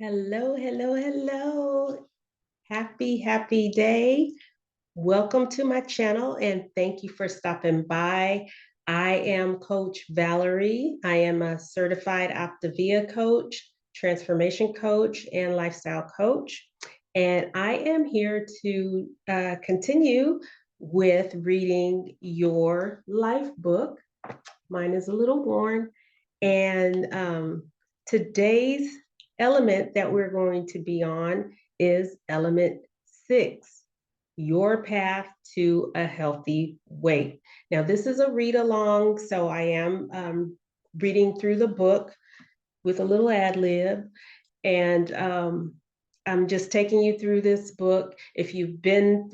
Hello, hello, hello. Happy day. Welcome to my channel and thank you for stopping by. I am Coach Valerie. I am a certified Optavia coach, transformation coach, and lifestyle coach. And I am here to continue with reading your life book. Mine is a little worn. And today's element that we're going to be on is element 6, your path to a healthy weight. Now, this is a read along, so I am reading through the book with a little ad lib. And I'm just taking you through this book. If you've been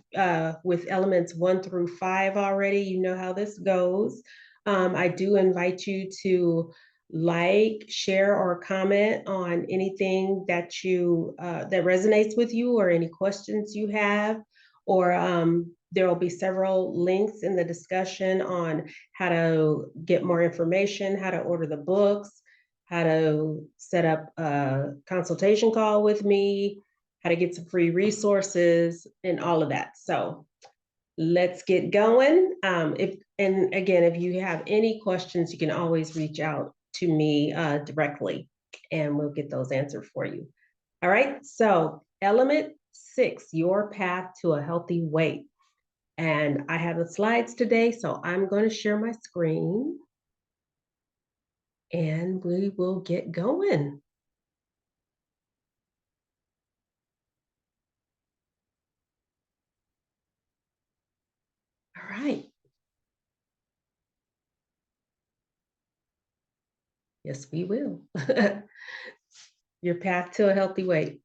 with elements 1 through 5 already, you know how this goes. I do invite you to like, share, or comment on anything that you that resonates with you, or any questions you have. Or there will be several links in the discussion on how to get more information, how to order the books, how to set up a consultation call with me, how to get some free resources, and all of that. So let's get going. If you have any questions, you can always reach out to me directly, and we'll get those answered for you. All right. So element 6, your path to a healthy weight. And I have the slides today, so I'm going to share my screen and we will get going. All right. Yes, we will. Your path to a healthy weight.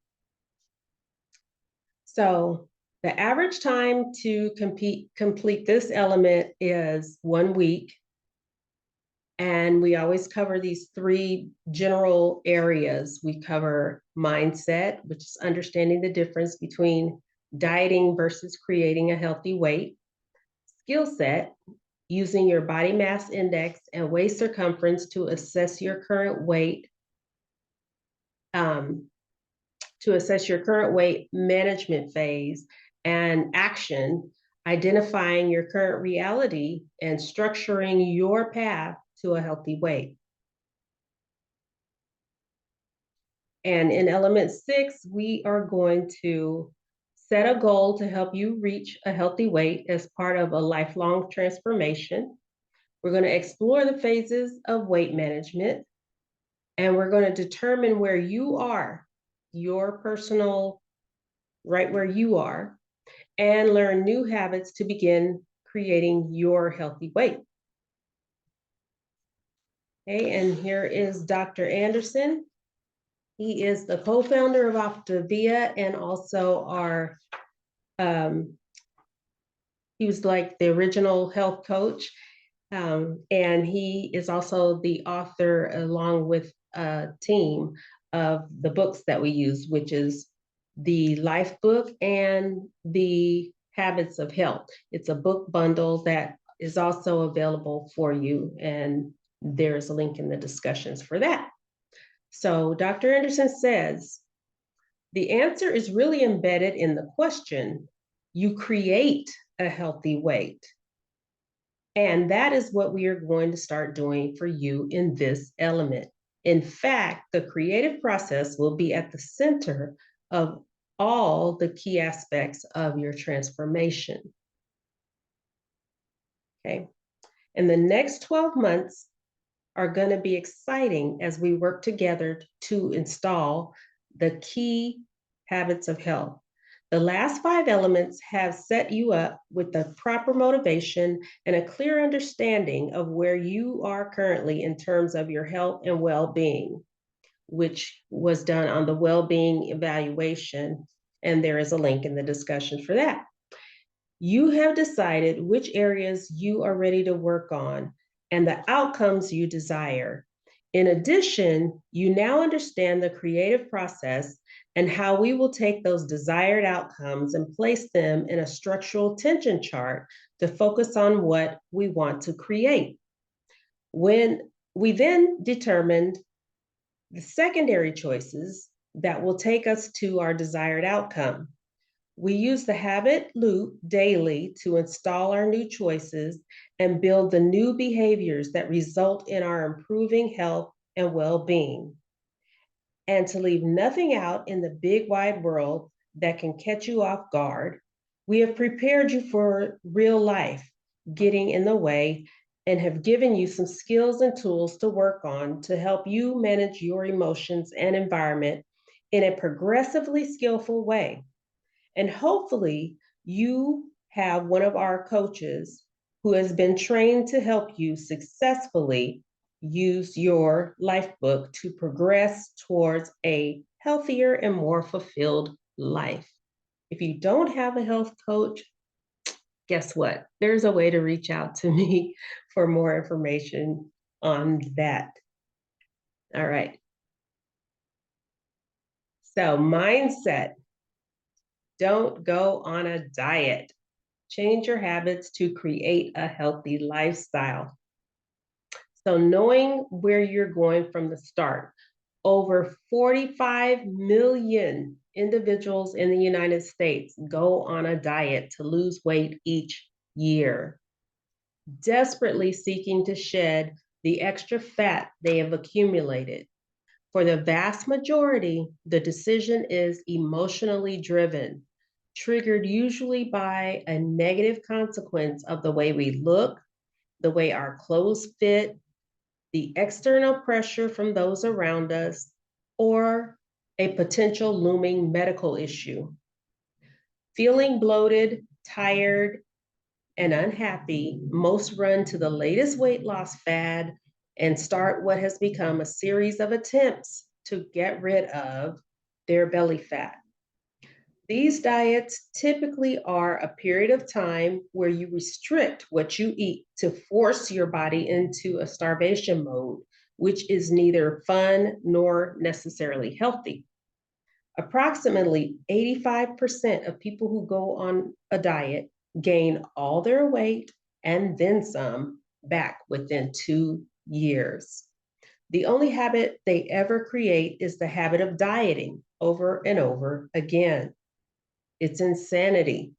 So the average time to complete this element is 1 week. And we always cover these 3 general areas. We cover mindset, which is understanding the difference between dieting versus creating a healthy weight. Skill set, using your body mass index and waist circumference to assess your current weight. Management phase, and action, identifying your current reality and structuring your path to a healthy weight. And in element 6, we are going to set a goal to help you reach a healthy weight as part of a lifelong transformation. We're going to explore the phases of weight management, and we're going to determine where you are, your personal, right where you are, and learn new habits to begin creating your healthy weight. Okay, and here is Dr. Andersen. He is the co-founder of Optavia and also he was like the original health coach. And he is also the author, along with a team, of the books that we use, which is the Life book and the Habits of Health. It's a book bundle that is also available for you, and there's a link in the discussions for that. So Dr. Andersen says, the answer is really embedded in the question. You create a healthy weight. And that is what we are going to start doing for you in this element. In fact, the creative process will be at the center of all the key aspects of your transformation. Okay. And the next 12 months are going to be exciting as we work together to install the key habits of health. The last 5 elements have set you up with the proper motivation and a clear understanding of where you are currently in terms of your health and well-being, which was done on the well-being evaluation. And there is a link in the discussion for that. You have decided which areas you are ready to work on and the outcomes you desire. In addition, you now understand the creative process and how we will take those desired outcomes and place them in a structural tension chart to focus on what we want to create. When we then determined the secondary choices, that will take us to our desired outcome. We use the habit loop daily to install our new choices and build the new behaviors that result in our improving health and well-being. And to leave nothing out in the big wide world that can catch you off guard, we have prepared you for real life getting in the way and have given you some skills and tools to work on to help you manage your emotions and environment in a progressively skillful way. And hopefully, you have one of our coaches who has been trained to help you successfully use your life book to progress towards a healthier and more fulfilled life. If you don't have a health coach, guess what? There's a way to reach out to me for more information on that. All right. So, mindset. Don't go on a diet. Change your habits to create a healthy lifestyle. So, knowing where you're going from the start, over 45 million individuals in the United States go on a diet to lose weight each year, desperately seeking to shed the extra fat they have accumulated. For the vast majority, the decision is emotionally driven, triggered usually by a negative consequence of the way we look, the way our clothes fit, the external pressure from those around us, or a potential looming medical issue. Feeling bloated, tired, and unhappy, most run to the latest weight loss fad and start what has become a series of attempts to get rid of their belly fat. These diets typically are a period of time where you restrict what you eat to force your body into a starvation mode, which is neither fun nor necessarily healthy. Approximately 85% of people who go on a diet gain all their weight and then some back within 2 years. The only habit they ever create is the habit of dieting over and over again. It's insanity.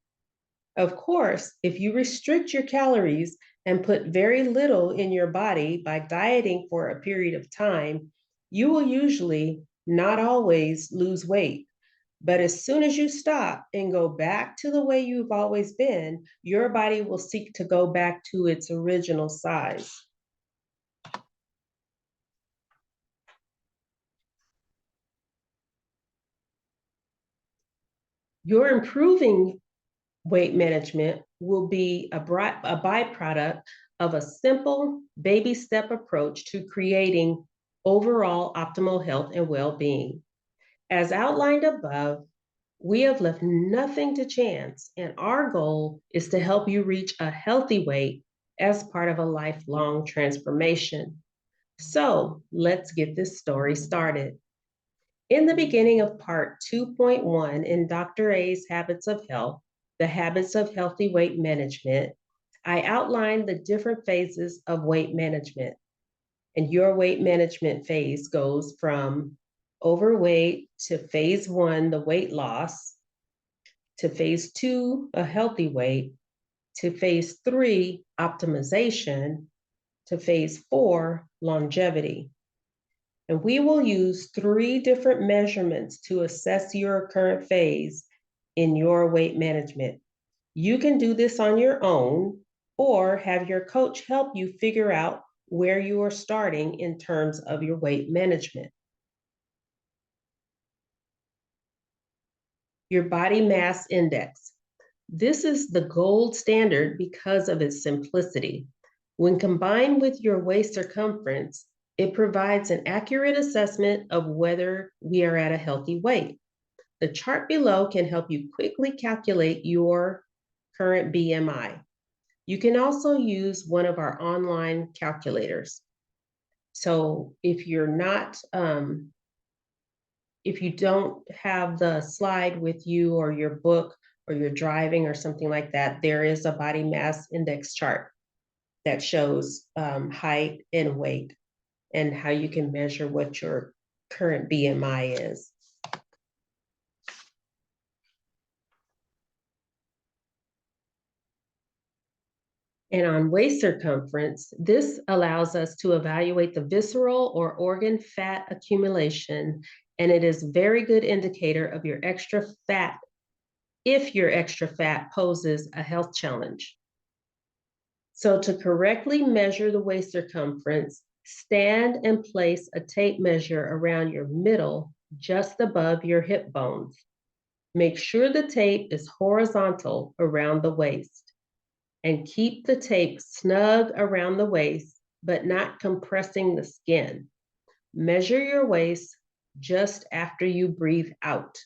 Of course, if you restrict your calories and put very little in your body by dieting for a period of time, you will usually, not always, lose weight. But as soon as you stop and go back to the way you've always been, your body will seek to go back to its original size. Your improving weight management will be a byproduct of a simple baby step approach to creating overall optimal health and well-being. As outlined above, we have left nothing to chance, and our goal is to help you reach a healthy weight as part of a lifelong transformation. So let's get this story started. In the beginning of part 2.1 in Dr. A's Habits of Health, the habits of healthy weight management, I outlined the different phases of weight management. And your weight management phase goes from overweight to phase 1, the weight loss, to phase 2, a healthy weight, to phase 3, optimization, to phase 4, longevity. And we will use 3 different measurements to assess your current phase in your weight management. You can do this on your own or have your coach help you figure out where you are starting in terms of your weight management. Your body mass index. This is the gold standard because of its simplicity. When combined with your waist circumference, it provides an accurate assessment of whether we are at a healthy weight. The chart below can help you quickly calculate your current BMI. You can also use one of our online calculators. So if you're not, if you don't have the slide with you or your book or you're driving or something like that, there is a body mass index chart that shows height and weight and how you can measure what your current BMI is. And on waist circumference, this allows us to evaluate the visceral or organ fat accumulation, and it is a very good indicator of your extra fat if your extra fat poses a health challenge. So to correctly measure the waist circumference, stand and place a tape measure around your middle, just above your hip bones. Make sure the tape is horizontal around the waist, and keep the tape snug around the waist, but not compressing the skin. Measure your waist just after you breathe out.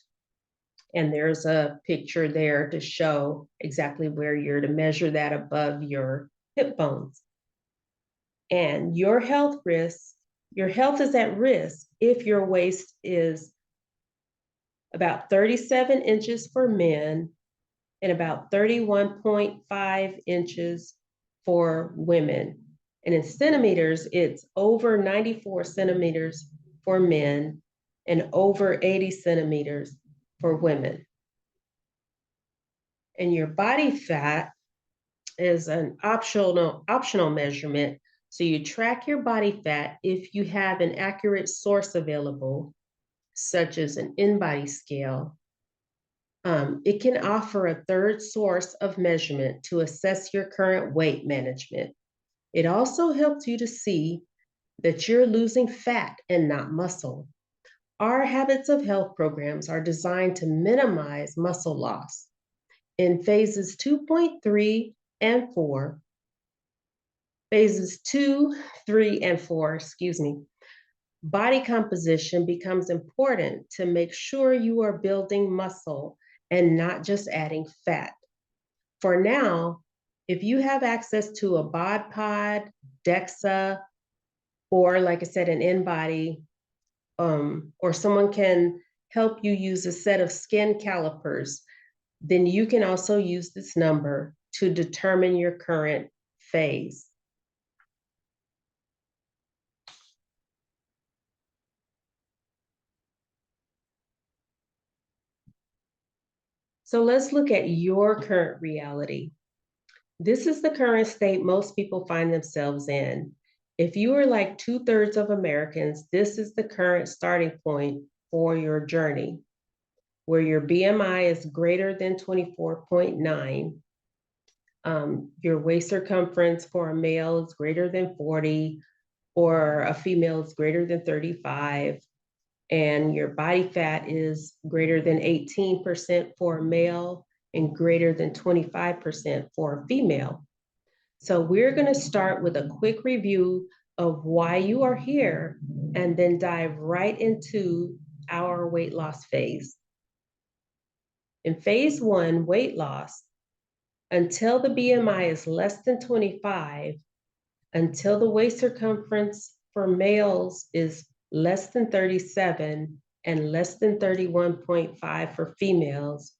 And there's a picture there to show exactly where you're to measure that above your hip bones. And your health is at risk if your waist is about 37 inches for men and about 31.5 inches for women. And in centimeters, it's over 94 centimeters for men and over 80 centimeters for women. And your body fat is an optional measurement. So you track your body fat if you have an accurate source available, such as an in-body scale. It can offer a third source of measurement to assess your current weight management. It also helps you to see that you're losing fat and not muscle. Our Habits of Health programs are designed to minimize muscle loss. In phases 2.3 and 4, phases 2, 3, and 4, body composition becomes important to make sure you are building muscle and not just adding fat. For now, if you have access to a bod pod, DEXA, or like I said, an in-body, or someone can help you use a set of skin calipers, then you can also use this number to determine your current phase. So let's look at your current reality. This is the current state most people find themselves in. If you are like 2/3 of Americans, this is the current starting point for your journey, where your BMI is greater than 24.9. Your waist circumference for a male is greater than 40, or a female is greater than 35, and your body fat is greater than 18% for a male and greater than 25% for a female. So we're going to start with a quick review of why you are here and then dive right into our weight loss phase. In phase 1, weight loss, until the BMI is less than 25, until the waist circumference for males is less than 37 and less than 31.5 for females,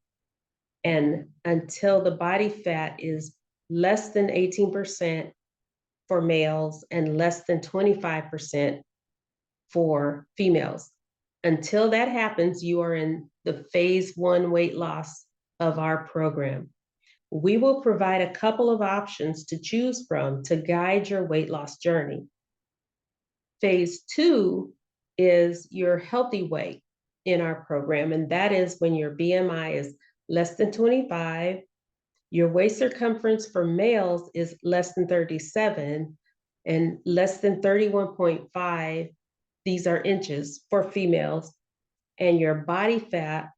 and until the body fat is less than 18% for males and less than 25% for females. Until that happens, you are in the phase 1 weight loss of our program. We will provide a couple of options to choose from to guide your weight loss journey. Phase 2 is your healthy weight in our program, and that is when your BMI is less than 25, your waist circumference for males is less than 37, and less than 31.5, these are inches for females, and your body fat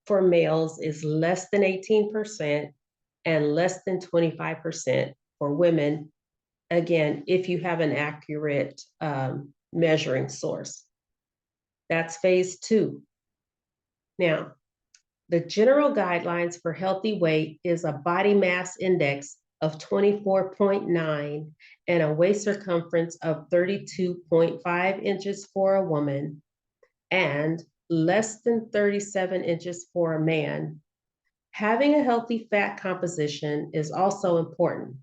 for males is less than 18% and less than 25% for women, again, if you have an accurate measuring source. That's phase 2. Now, the general guidelines for healthy weight is a body mass index of 24.9 and a waist circumference of 32.5 inches for a woman and less than 37 inches for a man. Having a healthy fat composition is also important.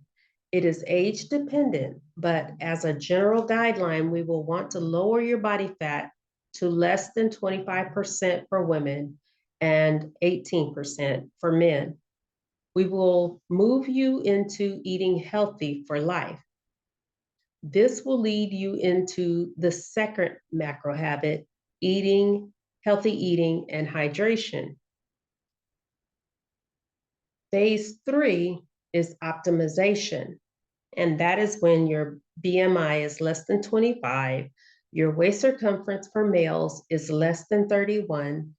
It is age dependent, but as a general guideline, we will want to lower your body fat to less than 25% for women and 18% for men. We will move you into eating healthy for life. This will lead you into the second macro habit, healthy eating and hydration. Phase 3 is optimization, and that is when your BMI is less than 25, your waist circumference for males is less than 31,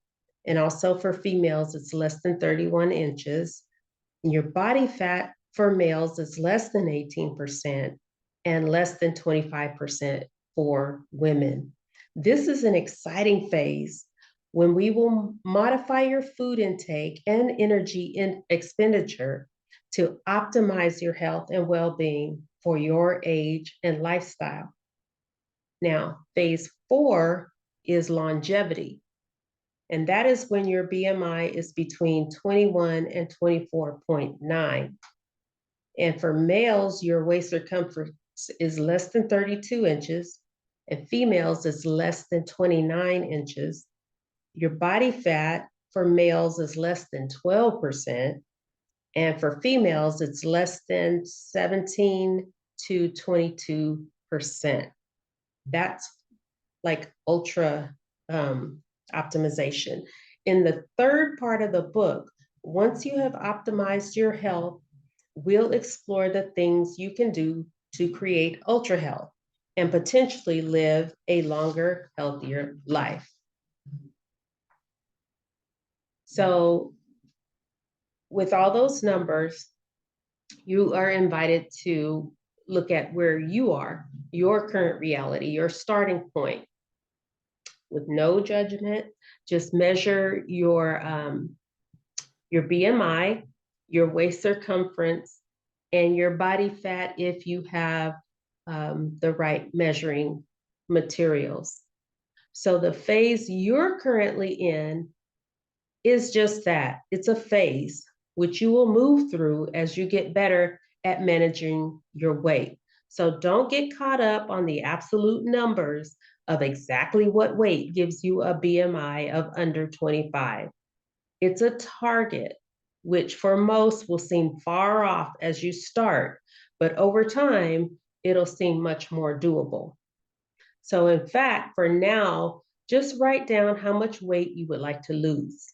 and also for females, it's less than 31 inches. Your body fat for males is less than 18% and less than 25% for women. This is an exciting phase when we will modify your food intake and energy expenditure to optimize your health and well-being for your age and lifestyle. Now, phase 4 is longevity. And that is when your BMI is between 21 and 24.9. And for males, your waist circumference is less than 32 inches, and females is less than 29 inches. Your body fat for males is less than 12%, and for females, it's less than 17 to 22%. That's like ultra optimization. In the third part of the book, once you have optimized your health, we'll explore the things you can do to create ultra health and potentially live a longer, healthier life. So with all those numbers, you are invited to look at where you are, your current reality, your starting point, with no judgment. Just measure your BMI, your waist circumference, and your body fat if you have the right measuring materials. So the phase you're currently in is just that. It's a phase which you will move through as you get better at managing your weight. So don't get caught up on the absolute numbers of exactly what weight gives you a BMI of under 25. It's a target, which for most will seem far off as you start, but over time, it'll seem much more doable. So in fact, for now, just write down how much weight you would like to lose.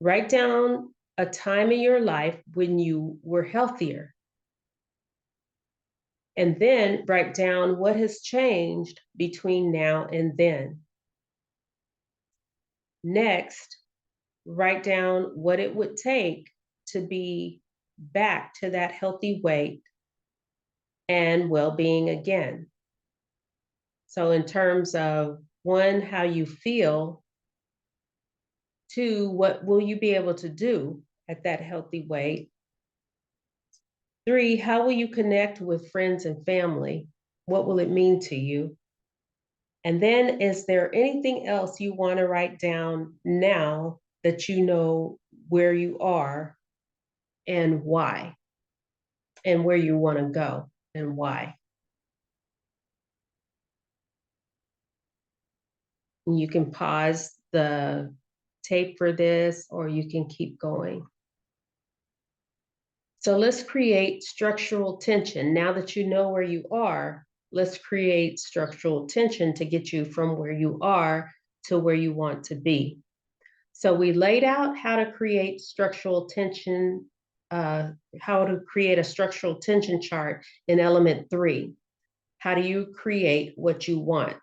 Write down a time in your life when you were healthier. And then write down what has changed between now and then. Next, write down what it would take to be back to that healthy weight and well-being again. So in terms of 1, how you feel, 2, what will you be able to do at that healthy weight? 3, how will you connect with friends and family? What will it mean to you? And then, is there anything else you want to write down now that you know where you are and why, and where you want to go and why? And you can pause the tape for this, or you can keep going. So let's create structural tension. Now that you know where you are, let's create structural tension to get you from where you are to where you want to be. So we laid out how to create structural tension, how to create a structural tension chart in element 3. How do you create what you want?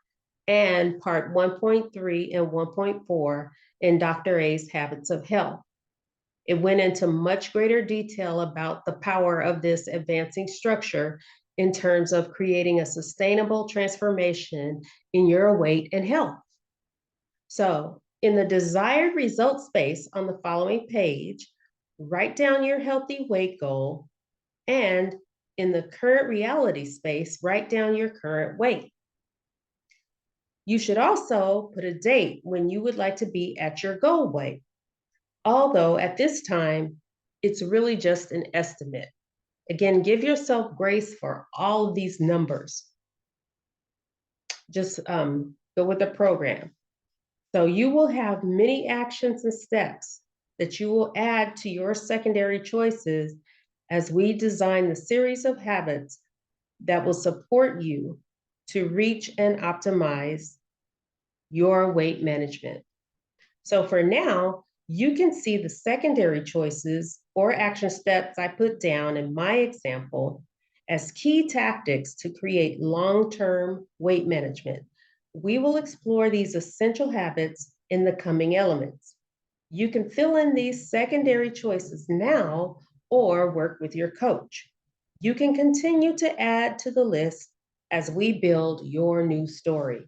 And part 1.3 and 1.4 in Dr. A's Habits of Health. It went into much greater detail about the power of this advancing structure in terms of creating a sustainable transformation in your weight and health. So in the desired result space on the following page, write down your healthy weight goal, and in the current reality space, write down your current weight. You should also put a date when you would like to be at your goal weight. Although at this time, it's really just an estimate. Again, give yourself grace for all of these numbers. Just go with the program. So you will have many actions and steps that you will add to your secondary choices as we design the series of habits that will support you to reach and optimize your weight management. So for now, you can see the secondary choices or action steps I put down in my example as key tactics to create long-term weight management. We will explore these essential habits in the coming elements. You can fill in these secondary choices now or work with your coach. You can continue to add to the list as we build your new story.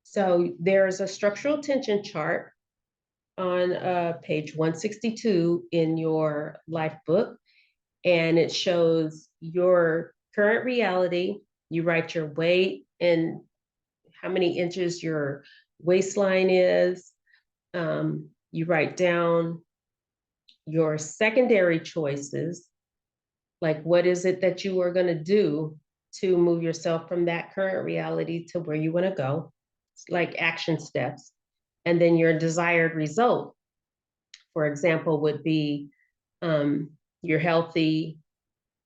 So there's a structural tension chart on page 162 in your life book, and it shows your current reality. You write your weight and how many inches your waistline is. You write down your secondary choices, like what is it that you are going to do to move yourself from that current reality to where you want to go, like action steps. And then your desired result, for example, would be you're healthy,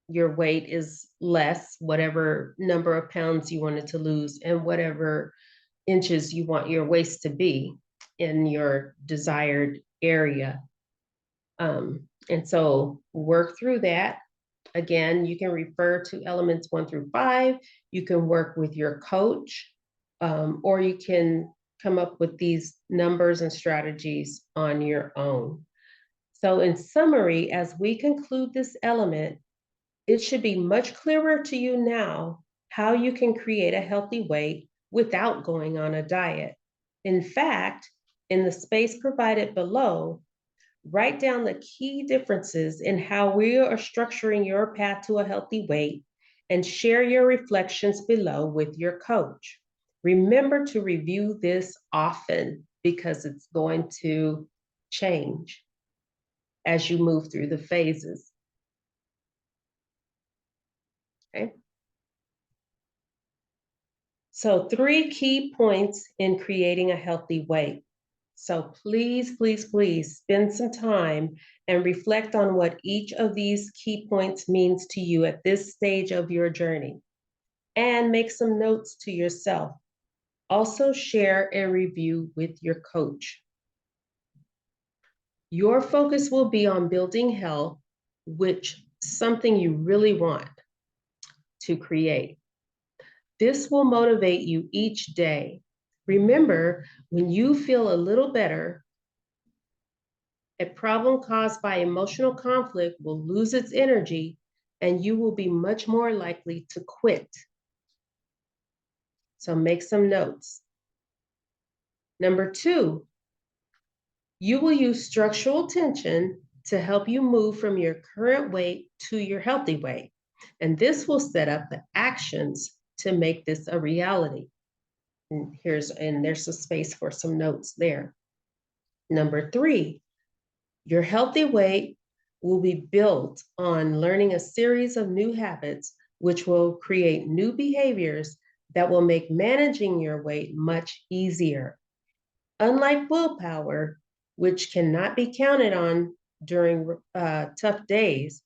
your weight is less, whatever number of pounds you wanted to lose, and whatever inches you want your waist to be in your desired area. And so work through that. Again, you can refer to elements 1 through 5. You can work with your coach, or you can come up with these numbers and strategies on your own. So in summary, as we conclude this element, it should be much clearer to you now how you can create a healthy weight without going on a diet. In fact, in the space provided below, write down the key differences in how we are structuring your path to a healthy weight and share your reflections below with your coach. Remember to review this often because it's going to change as you move through the phases. Okay. So 3 key points in creating a healthy weight. So please, please, please spend some time and reflect on what each of these key points means to you at this stage of your journey. And make some notes to yourself. Also share and review with your coach. Your focus will be on building health, which is something you really want to create. This will motivate you each day. Remember, when you feel a little better, a problem caused by emotional conflict will lose its energy and you will be much more likely to quit. So make some notes. Number 2, you will use structural tension to help you move from your current weight to your healthy weight. And this will set up the actions to make this a reality. And there's a space for some notes there. Number 3, your healthy weight will be built on learning a series of new habits, which will create new behaviors that will make managing your weight much easier. Unlike willpower, which cannot be counted on during tough days,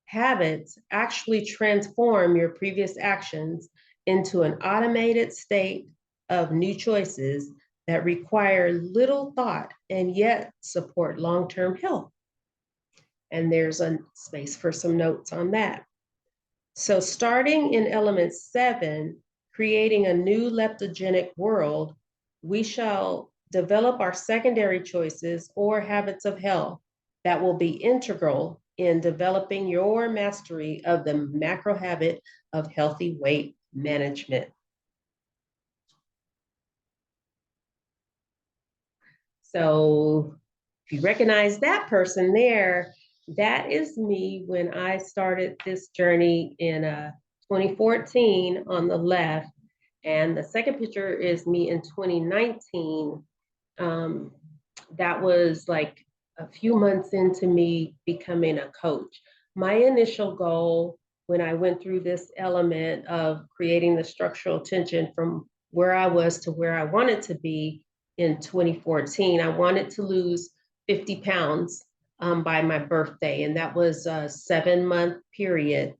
habits actually transform your previous actions into an automated state of new choices that require little thought and yet support long-term health. And there's a space for some notes on that. So starting in element 7, creating a new leptogenic world, we shall develop our secondary choices or habits of health that will be integral in developing your mastery of the macro habit of healthy weight management. So if you recognize that person there, that is me when I started this journey in 2014 on the left. And the second picture is me in 2019. That was like a few months into me becoming a coach. My initial goal when I went through this element of creating the structural tension from where I was to where I wanted to be in 2014. I wanted to lose 50 pounds by my birthday, and that was a 7-month period.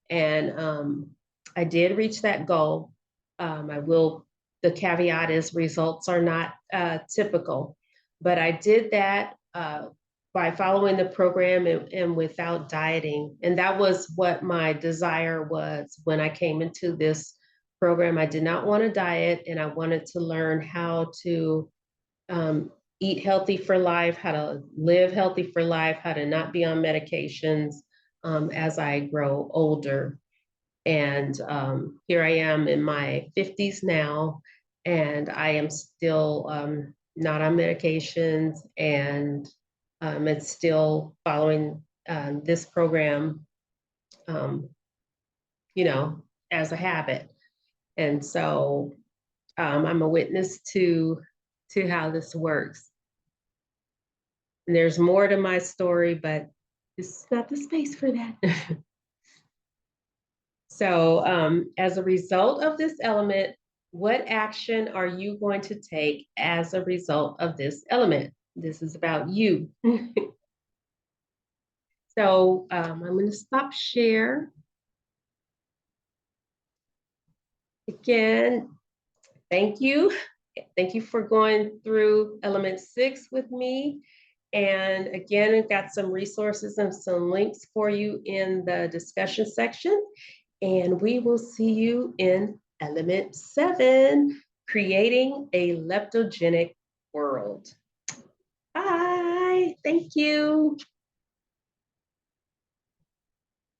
And I did reach that goal. The caveat is results are not typical, but I did that by following the program and without dieting. And that was what my desire was when I came into this program. I did not want to diet, and I wanted to learn how to eat healthy for life, how to live healthy for life, how to not be on medications as I grow older. And here I am in my 50s now, and I am still not on medications, and it's still following this program, um, as a habit. And so I'm a witness to how this works. And there's more to my story, but this is not the space for that. So as a result of this element, what action are you going to take as a result of this element? This is about you. So I'm going to stop share. Again, thank you. Thank you for going through element 6 with me. And again, I've got some resources and some links for you in the discussion section. And we will see you in element 7, creating a leptogenic world. Bye. Thank you.